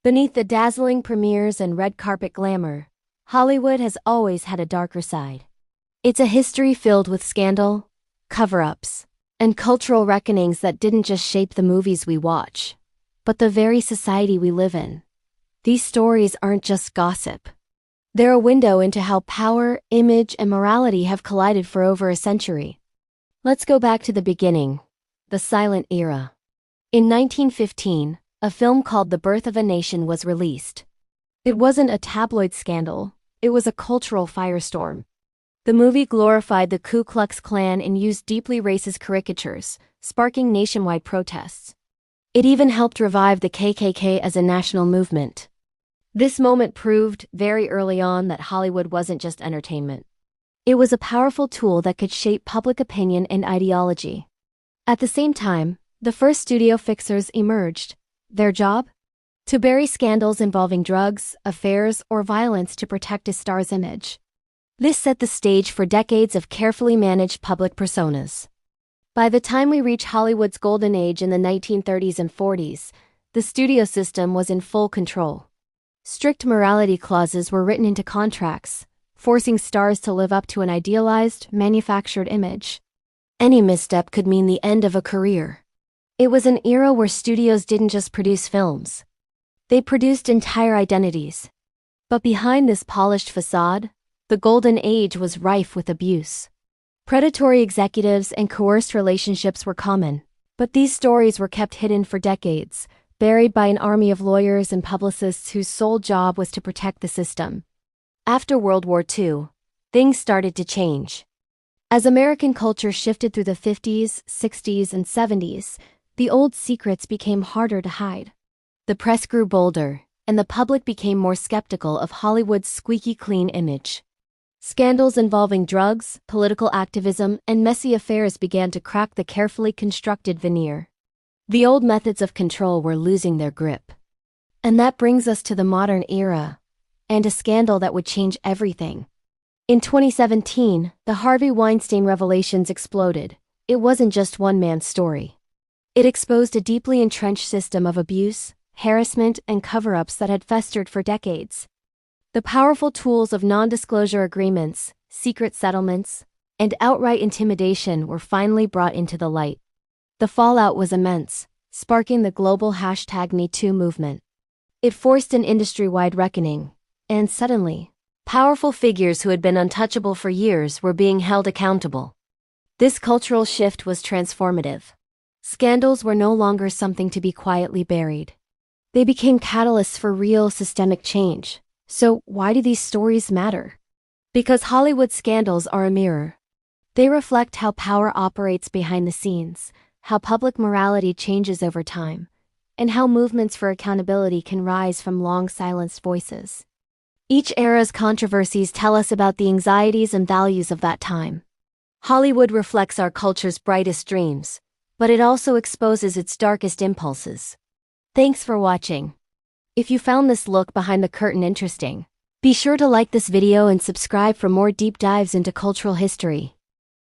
Beneath the dazzling premieres and red carpet glamour, Hollywood has always had a darker side. It's a history filled with scandal, cover-ups, and cultural reckonings that didn't just shape the movies we watch, but the very society we live in. These stories aren't just gossip. They're a window into how power, image, and morality have collided for over a century. Let's go back to the beginning, the silent era. In 1915, a film called The Birth of a Nation was released. It wasn't a tabloid scandal, it was a cultural firestorm. The movie glorified the Ku Klux Klan and used deeply racist caricatures, sparking nationwide protests. It even helped revive the KKK as a national movement. This moment proved very early on that Hollywood wasn't just entertainment. It was a powerful tool that could shape public opinion and ideology. At the same time, the first studio fixers emerged. Their job? To bury scandals involving drugs, affairs, or violence to protect a star's image. This set the stage for decades of carefully managed public personas. By the time we reach Hollywood's golden age in the 1930s and 40s, the studio system was in full control. Strict morality clauses were written into contracts, forcing stars to live up to an idealized, manufactured image. Any misstep could mean the end of a career. It was an era where studios didn't just produce films. They produced entire identities. But behind this polished facade, the golden age was rife with abuse. Predatory executives and coerced relationships were common, but these stories were kept hidden for decades, buried by an army of lawyers and publicists whose sole job was to protect the system. After World War II, things started to change. As American culture shifted through the 50s, 60s, and 70s, the old secrets became harder to hide. The press grew bolder, and the public became more skeptical of Hollywood's squeaky clean image. Scandals involving drugs, political activism, and messy affairs began to crack the carefully constructed veneer. The old methods of control were losing their grip. And that brings us to the modern era, and a scandal that would change everything. In 2017, the Harvey Weinstein revelations exploded. It wasn't just one man's story. It exposed a deeply entrenched system of abuse, harassment, and cover-ups that had festered for decades. The powerful tools of non-disclosure agreements, secret settlements, and outright intimidation were finally brought into the light. The fallout was immense, sparking the global #MeToo movement. It forced an industry-wide reckoning, and suddenly, powerful figures who had been untouchable for years were being held accountable. This cultural shift was transformative. Scandals were no longer something to be quietly buried. They became catalysts for real systemic change. So why do these stories matter? Because Hollywood scandals are a mirror. They reflect how power operates behind the scenes, how public morality changes over time, and how movements for accountability can rise from long-silenced voices. Each era's controversies tell us about the anxieties and values of that time. Hollywood reflects our culture's brightest dreams, but it also exposes its darkest impulses. Thanks for watching. If you found this look behind the curtain interesting, be sure to like this video and subscribe for more deep dives into cultural history.